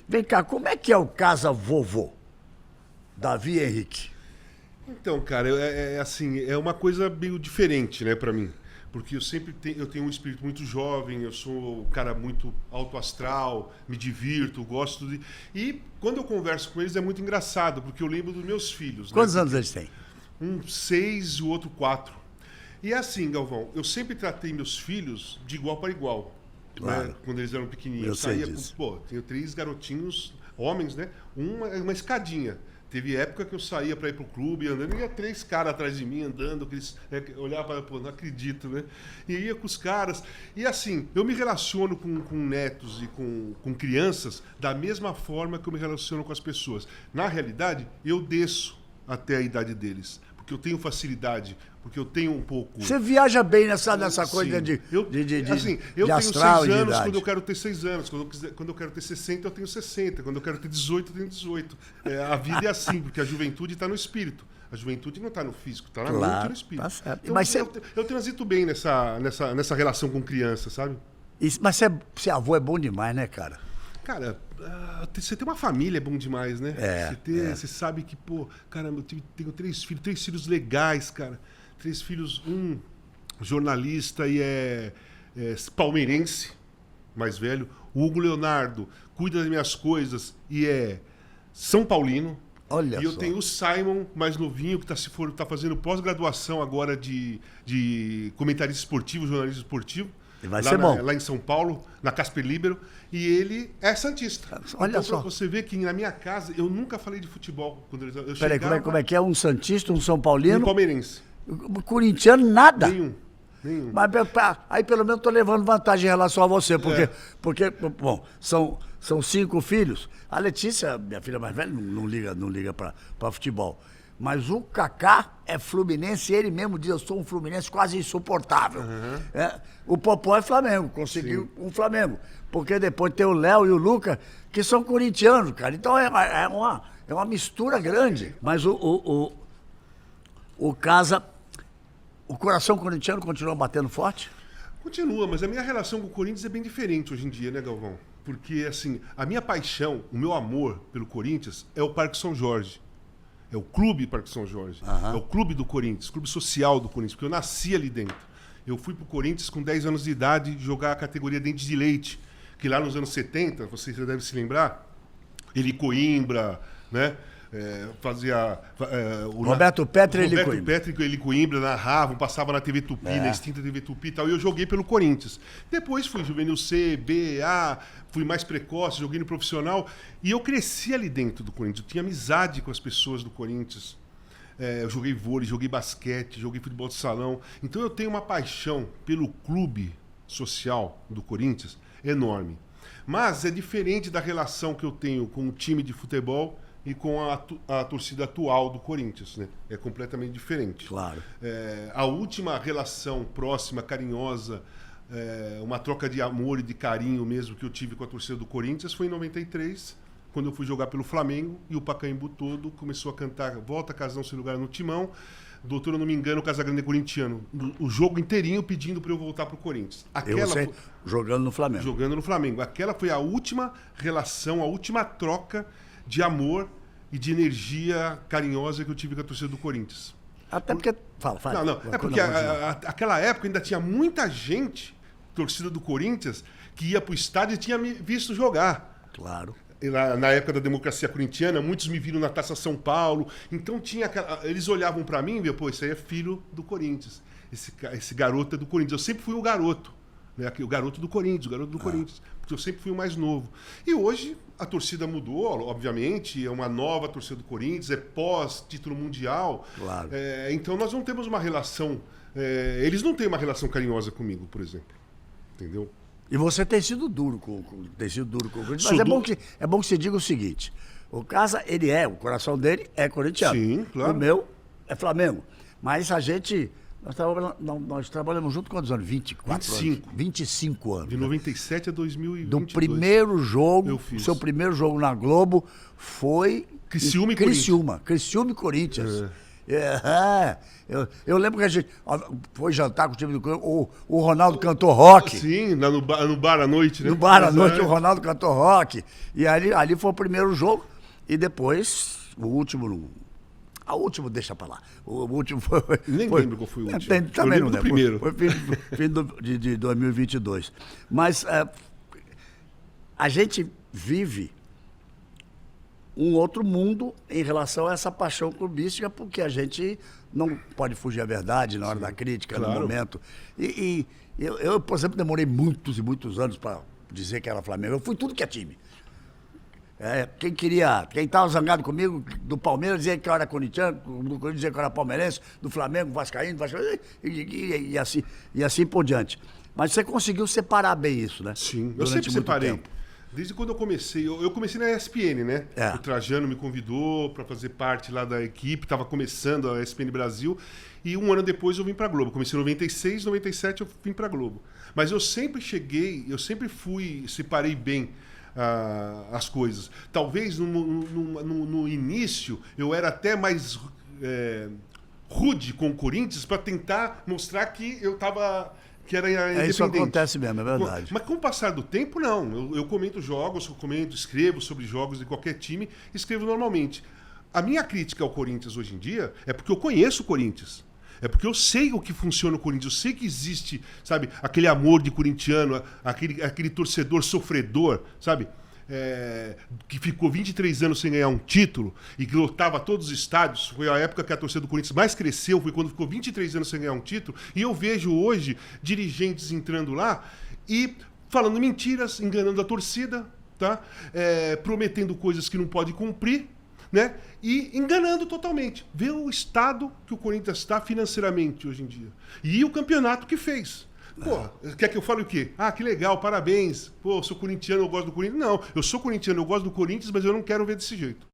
Vem cá, como é que é o Casa Vovô? Davi Henrique. Então, cara, assim, é uma coisa meio diferente, né, pra mim. Porque eu tenho um espírito muito jovem, eu sou um cara muito alto astral, me divirto, gosto de... E quando eu converso com eles é muito engraçado, porque eu lembro dos meus filhos. Quantos anos eles têm? Um 6 e o outro 4. E é assim, Galvão, eu sempre tratei meus filhos de igual para igual. Claro. Né? Quando eles eram pequenininhos. Eu sei disso. Pô, tenho 3 garotinhos, homens, né? Uma escadinha. Teve época que eu saía para ir pro clube andando e ia 3 caras atrás de mim andando, que eles olhavam, pô, não acredito, né? E ia com os caras. E assim, eu me relaciono com netos e com crianças da mesma forma que eu me relaciono com as pessoas. Na realidade, eu desço até a idade deles, porque eu tenho facilidade, porque eu tenho um pouco... Você viaja bem nessa coisa de eu tenho 6 astral anos quando eu quero ter 6 anos, quando eu quero ter 60 eu tenho 60, quando eu quero ter 18 eu tenho 18. A vida é assim, porque a juventude está no espírito. A juventude não está no físico, está na mente e no espírito. Tá certo. Então, Mas eu transito bem nessa relação com criança, sabe? Mas ser avô é bom demais, né, cara? Cara, você ter uma família é bom demais, né? Você sabe que, pô, cara, eu tenho 3 filhos legais, cara. 3 filhos, um jornalista e é palmeirense, mais velho. O Hugo Leonardo cuida das minhas coisas e é São Paulino. Olha e eu só. tenho o Simon, mais novinho, que tá fazendo pós-graduação agora de comentarista esportivo, jornalista esportivo. E vai ser bom. Lá em São Paulo, na Casper Libero, e ele é santista. Olha então, só. Pra você ver que na minha casa eu nunca falei de futebol. Eu Peraí, chegava, como é que é? Um santista, um São um Paulino? palmeirense. Corintiano, nada. Nenhum. Mas aí pelo menos estou levando vantagem em relação a você, porque bom, são 5 filhos. A Letícia, minha filha mais velha, não liga para futebol. Mas o Kaká é fluminense e ele mesmo diz, eu sou um fluminense quase insuportável. O Popó é Flamengo, conseguiu um Flamengo. Porque depois tem o Léo e o Luca, que são corintianos, cara. Então é uma mistura grande. Mas o Casa, o coração corintiano continua batendo forte? Continua, mas a minha relação com o Corinthians é bem diferente hoje em dia, né, Galvão? Porque, assim, a minha paixão, o meu amor pelo Corinthians é o Parque São Jorge. É o clube Parque São Jorge. É o clube do Corinthians, clube social do Corinthians, porque eu nasci ali dentro. Eu fui pro Corinthians com 10 anos de idade jogar a categoria Dentes de Leite, que lá nos anos 70, vocês já devem se lembrar, Eli Coimbra, né? Fazia... Roberto Petri e Eli Coimbra. Roberto Petri e Eli Coimbra narravam, passava na TV Tupi, na extinta TV Tupi e tal, e eu joguei pelo Corinthians. Depois fui juvenil C, B, A, fui mais precoce, joguei no profissional, e eu cresci ali dentro do Corinthians, eu tinha amizade com as pessoas do Corinthians. Eu joguei vôlei, joguei basquete, joguei futebol de salão. Então eu tenho uma paixão pelo clube social do Corinthians enorme. Mas é diferente da relação que eu tenho com o time de futebol e com a torcida atual do Corinthians, né? É completamente diferente. Claro. A última relação próxima, carinhosa, uma troca de amor e de carinho mesmo que eu tive com a torcida do Corinthians foi em 93, quando eu fui jogar pelo Flamengo e o Pacaembu todo começou a cantar Volta Casão Sem Lugar no Timão. Doutor, eu não me engano, o Casagrande é corintiano. O jogo inteirinho pedindo para eu voltar pro Corinthians. Jogando no Flamengo. Jogando no Flamengo. Aquela foi a última relação, a última troca de amor e de energia carinhosa que eu tive com a torcida do Corinthians. Até porque... Fala. Não. É porque aquela época ainda tinha muita gente, torcida do Corinthians, que ia pro estádio e tinha me visto jogar. Claro. Na época da democracia corintiana, muitos me viram na Taça São Paulo. Então eles olhavam para mim e viam, pô, esse aí é filho do Corinthians. Esse garoto é do Corinthians. Eu sempre fui o garoto, né? O garoto do Corinthians, porque eu sempre fui o mais novo. E hoje a torcida mudou, obviamente, é uma nova torcida do Corinthians, é pós-título mundial. Claro. Então nós não temos uma relação... eles não têm uma relação carinhosa comigo, por exemplo. Entendeu? E você tem sido duro com o Corinthians. Mas é bom que você diga o seguinte: o Casa, o coração dele é corintiano. Sim, claro. O meu é Flamengo. Mas nós trabalhamos junto quantos anos? 25 anos. De 97 a 2022. Do primeiro jogo, eu fiz. Seu primeiro jogo na Globo foi Criciúma e Criciúma e Corinthians. Eu lembro que a gente foi jantar com o time do Corinthians, o Ronaldo cantou rock. Sim, lá no bar à noite, né? No bar à noite o Ronaldo cantou rock. E ali foi o primeiro jogo. E depois, o último. O último deixa pra lá. O último foi. Nem lembro qual foi o último. Também eu lembro não do lembro. primeiro. Foi fim de 2022. Mas a gente vive um outro mundo em relação a essa paixão clubística, porque a gente não pode fugir à verdade na hora da crítica, claro. no momento. E eu, por exemplo, demorei muitos e muitos anos para dizer que era Flamengo. Eu fui tudo que é time. Quem estava zangado comigo do Palmeiras dizia que eu era corintiano, do Corinthians dizia que eu era palmeirense, do Flamengo, Vascaíno, e assim por diante. Mas você conseguiu separar bem isso, né? Sim, eu Durante sempre muito separei. tempo. Desde quando eu comecei, eu comecei na ESPN, né? O Trajano me convidou para fazer parte lá da equipe, estava começando a ESPN Brasil, e um ano depois eu vim para Globo. Comecei em 96, 97 eu vim para Globo. Mas eu sempre separei bem as coisas. Talvez no início eu era até mais rude com o Corinthians para tentar mostrar que eu estava... que era independente. Isso acontece mesmo, é verdade. Mas com o passar do tempo, não. Eu comento jogos, escrevo sobre jogos de qualquer time, escrevo normalmente. A minha crítica ao Corinthians hoje em dia é porque eu conheço o Corinthians. É porque eu sei o que funciona o Corinthians. Eu sei que existe, sabe, aquele amor de corintiano, aquele torcedor sofredor, sabe? Que ficou 23 anos sem ganhar um título e que lotava todos os estádios. Foi a época que a torcida do Corinthians mais cresceu, foi quando ficou 23 anos sem ganhar um título. E eu vejo hoje dirigentes entrando lá e falando mentiras, enganando a torcida, tá? Prometendo coisas que não pode cumprir, né? E enganando totalmente. Vê o estado que o Corinthians está financeiramente hoje em dia. E o campeonato que fez. Pô, quer que eu fale o quê? Ah, que legal, parabéns. Pô, eu sou corintiano, eu gosto do Corinthians. Não, eu sou corintiano, eu gosto do Corinthians, mas eu não quero ver desse jeito.